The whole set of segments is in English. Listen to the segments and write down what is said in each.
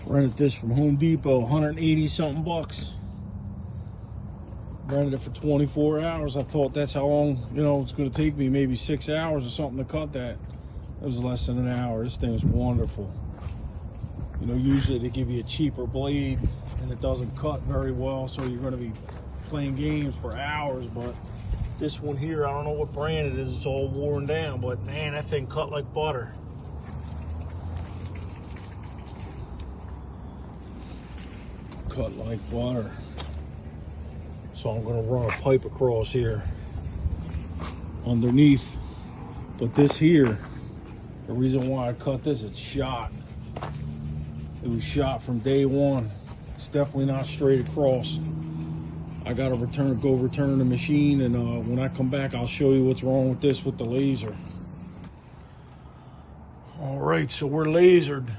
Rented this from Home Depot, 180 something bucks. Rented it for 24 hours. I thought that's how long, it's going to take me, maybe 6 hours or something to cut that. It was less than an hour. This thing is wonderful. Usually they give you a cheaper blade and it doesn't cut very well, so you're going to be playing games for hours. But this one here, I don't know what brand it is. It's all worn down, but man, that thing cut like butter. Cut like butter. So I'm going to run a pipe across here underneath. But this here, the reason why I cut this, it's shot. It was shot from day one. It's definitely not straight across. I got to go return the machine, and when I come back, I'll show you what's wrong with this with the laser. All right, so we're lasered.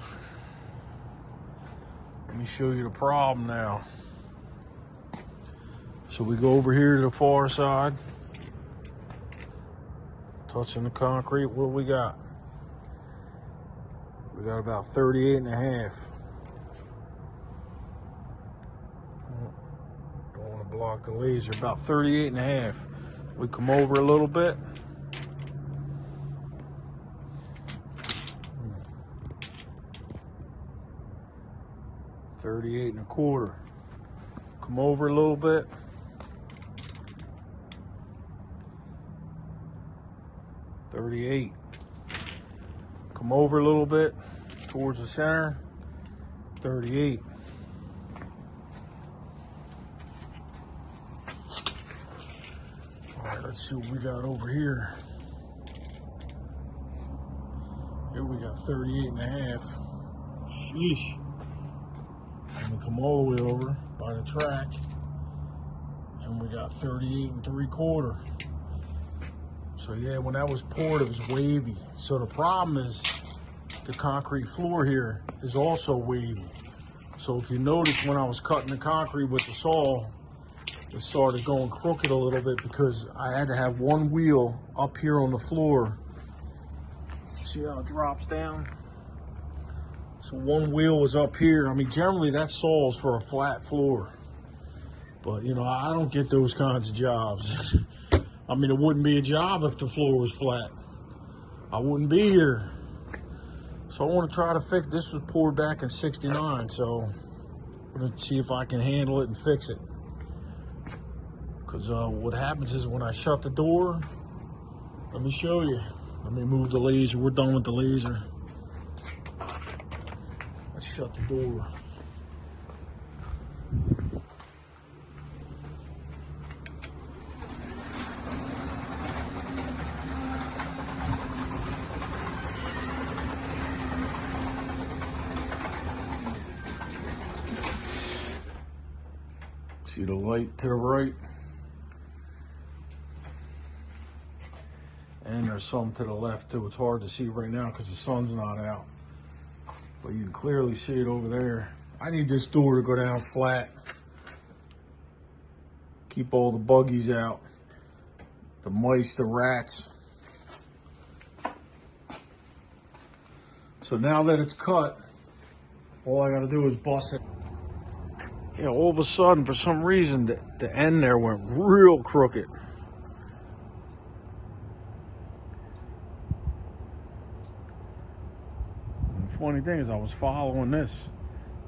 Let me show you the problem now. So we go over here to the far side, touching the concrete. What do we got? We got about 38 and a half. Don't want to block the laser. About 38 and a half. We come over a little bit. $38 and a quarter. Come over a little bit. $38. Come over a little bit towards the center. $38. All right, let's see what we got over here. Here we got 38 and a half. Sheesh. And we come all the way over by the track, and we got 38 and 3/4. So yeah, when that was poured, it was wavy. So the problem is the concrete floor here is also wavy. So if you notice, when I was cutting the concrete with the saw, it started going crooked a little bit because I had to have one wheel up here on the floor. See how it drops down? So one wheel was up here. I mean, generally that saw is for a flat floor. But, I don't get those kinds of jobs. I mean, it wouldn't be a job if the floor was flat. I wouldn't be here. So I want to try to fix. This was poured back in '69, so I'm going to see if I can handle it and fix it. Because what happens is when I shut the door, let me show you. Let me move the laser. We're done with the laser. Let's shut the door. See the light to the right? And there's some to the left too. It's hard to see right now because the sun's not out. But you can clearly see it over there. I need this door to go down flat. Keep all the buggies out. The mice, the rats. So now that it's cut, all I gotta do is bust it. Yeah, all of a sudden, for some reason, the end there went real crooked. And the funny thing is, I was following this.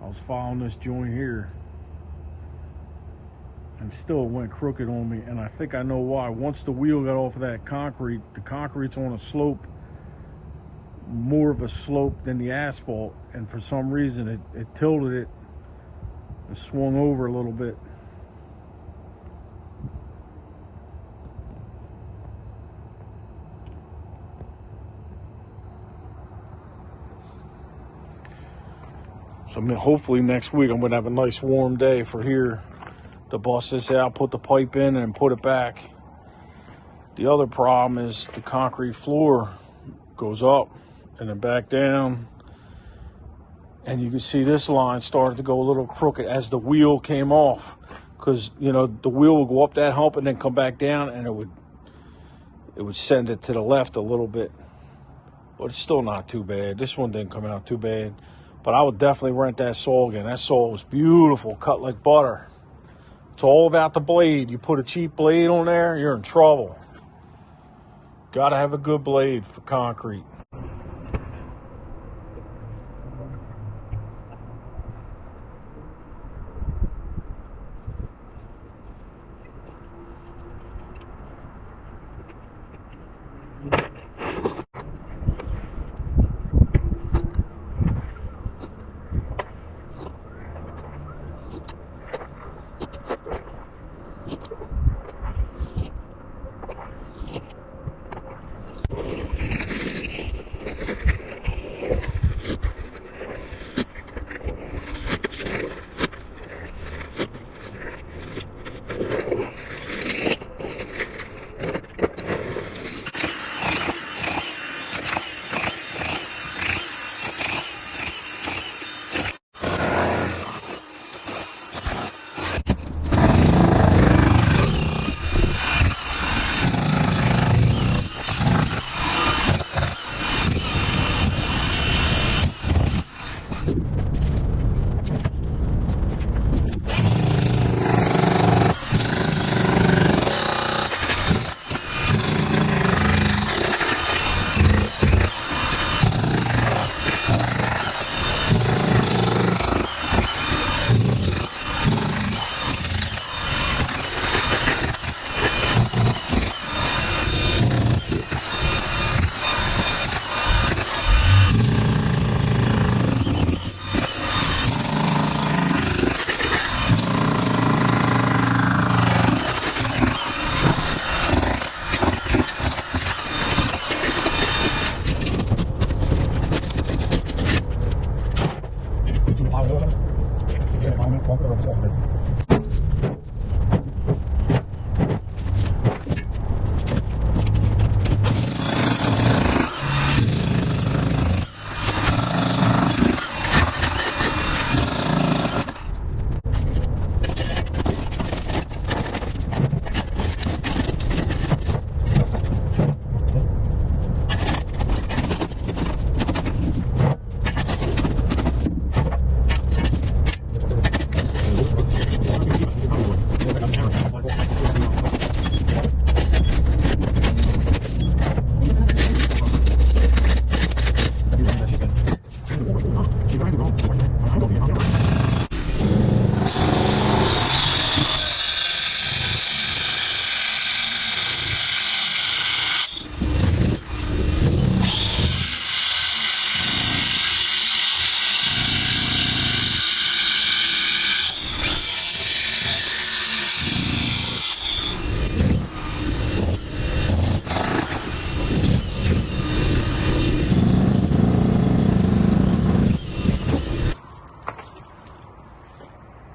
I was following this joint here. And still it went crooked on me. And I think I know why. Once the wheel got off of that concrete, the concrete's on a slope, more of a slope than the asphalt. And for some reason, it tilted it. It swung over a little bit. So hopefully next week I'm going to have a nice warm day for here to bust this out, put the pipe in, and put it back. The other problem is the concrete floor goes up and then back down. And you can see this line started to go a little crooked as the wheel came off. Because, the wheel would go up that hump and then come back down, and it would send it to the left a little bit. But it's still not too bad. This one didn't come out too bad. But I would definitely rent that saw again. That saw was beautiful, cut like butter. It's all about the blade. You put a cheap blade on there, you're in trouble. Got to have a good blade for concrete.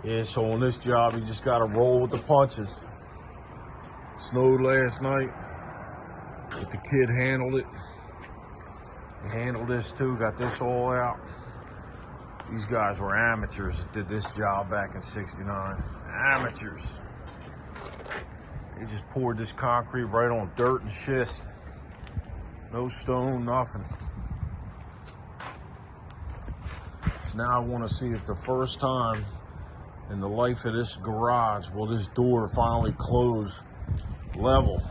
Yeah, so on this job, you just got to roll with the punches. It snowed last night, but the kid handled it. He handled this too, got this all out. These guys were amateurs that did this job back in '69. Amateurs. They just poured this concrete right on dirt and schist. No stone, nothing. So now I want to see if the first time in the life of this garage will this door finally close level.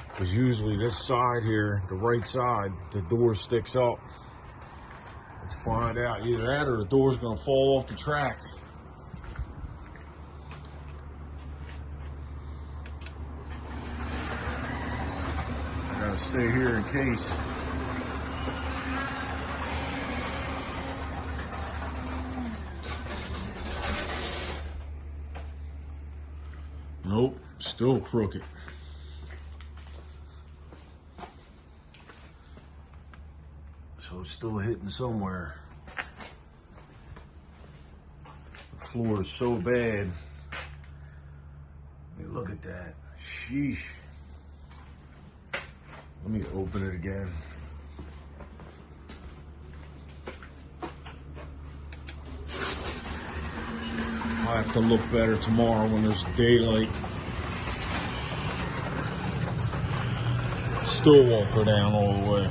Because usually this side here, the right side, the door sticks up. Let's find out. Either that or the door's gonna fall off the track. I gotta stay here in case. Nope, still crooked. So it's still hitting somewhere. The floor is so bad. Let me look at that. Sheesh. Let me open it again. I'll have to look better tomorrow when there's daylight. Still won't go down all the way.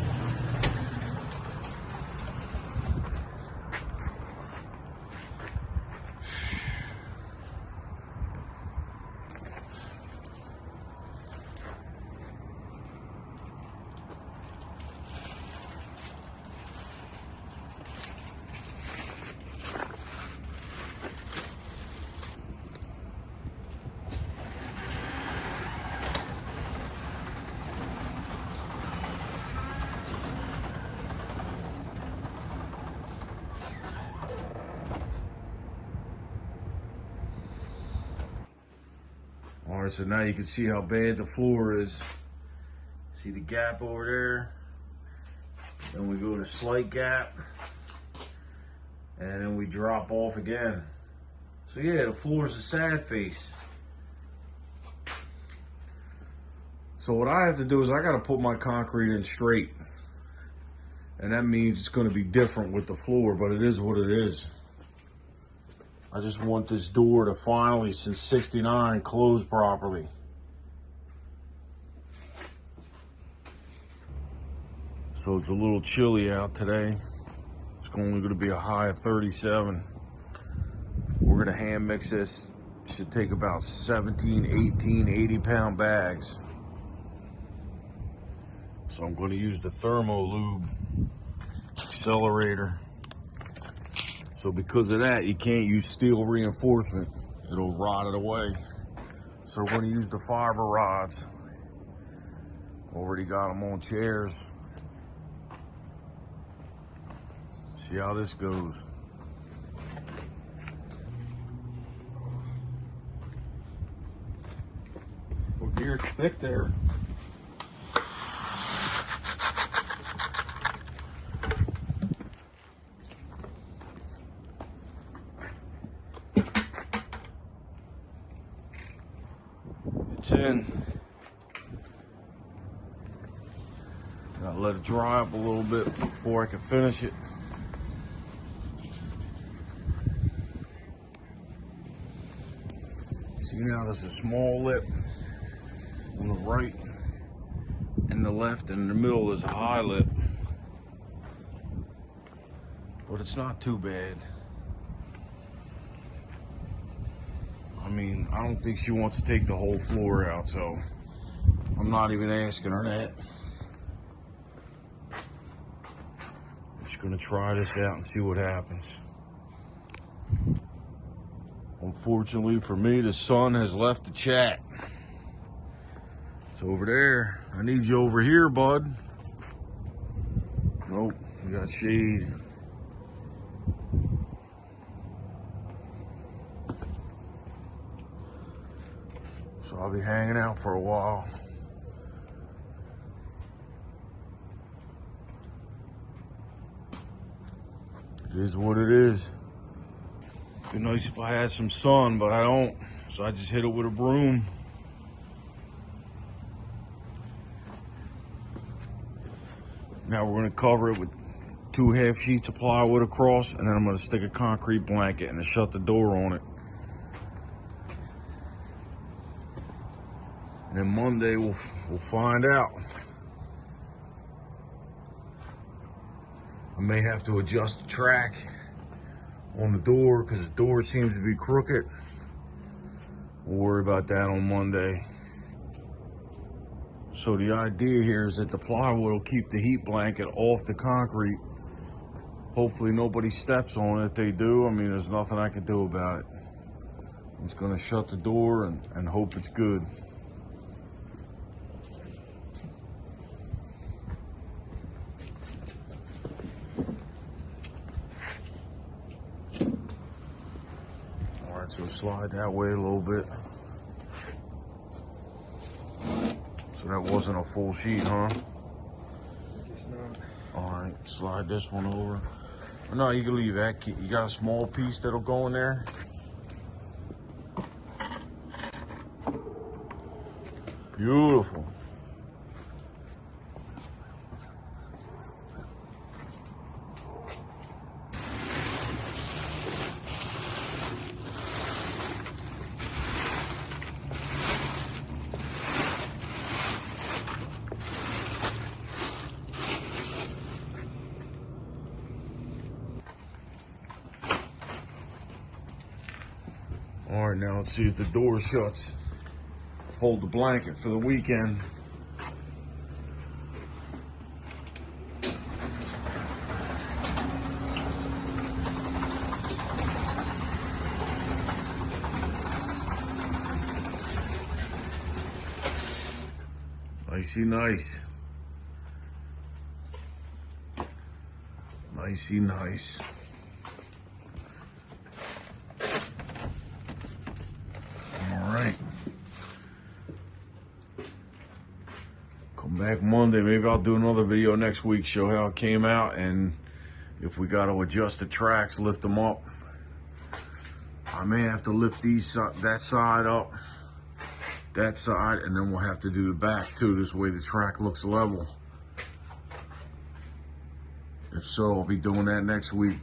right, so now you can see how bad the floor is. See the gap over there? Then we go to slight gap. And then we drop off again. So yeah, the floor's a sad face. So what I have to do is I gotta put my concrete in straight. And that means it's gonna be different with the floor, but it is what it is. I just want this door to finally, since '69, close properly. So it's a little chilly out today. It's only gonna be a high of 37. We're gonna hand mix this. Should take about 17, 18, 80-pound bags. So I'm gonna use the Thermo Lube accelerator. So because of that, you can't use steel reinforcement. It'll rot it away. So we're gonna use the fiber rods. Already got them on chairs. See how this goes. Well, gear's thick there. It's in. Gotta let it dry up a little bit before I can finish it. See now there's a small lip on the right and the left, and in the middle there's a high lip. But it's not too bad. I mean, I don't think she wants to take the whole floor out, so I'm not even asking her that. I'm just gonna try this out and see what happens. Unfortunately for me, the sun has left the chat. It's over there. I need you over here, bud. Nope, we got shade. So I'll be hanging out for a while. It is what it is. It'd be nice if I had some sun, but I don't. So I just hit it with a broom. Now we're gonna cover it with 2 half sheets of plywood across, and then I'm gonna stick a concrete blanket and shut the door on it. And then Monday we'll find out. I may have to adjust the track on the door because the door seems to be crooked. We'll worry about that on Monday. So the idea here is that the plywood will keep the heat blanket off the concrete. Hopefully nobody steps on it. If they do, I mean, there's nothing I can do about it. I'm just gonna shut the door and hope it's good. So slide that way a little bit. So that wasn't a full sheet, huh? It's not. All right, slide this one over. Oh, no, you can leave that. You got a small piece that'll go in there? Beautiful. All right, now let's see if the door shuts. Hold the blanket for the weekend. Nicey nice. Nicey nice. All right. back Monday. Maybe I'll do another video next week, show how it came out, and if we got to adjust the tracks, lift them up. I may have to lift that side up, that side, and then we'll have to do the back too. This way the track looks level. If so, I'll be doing that next week.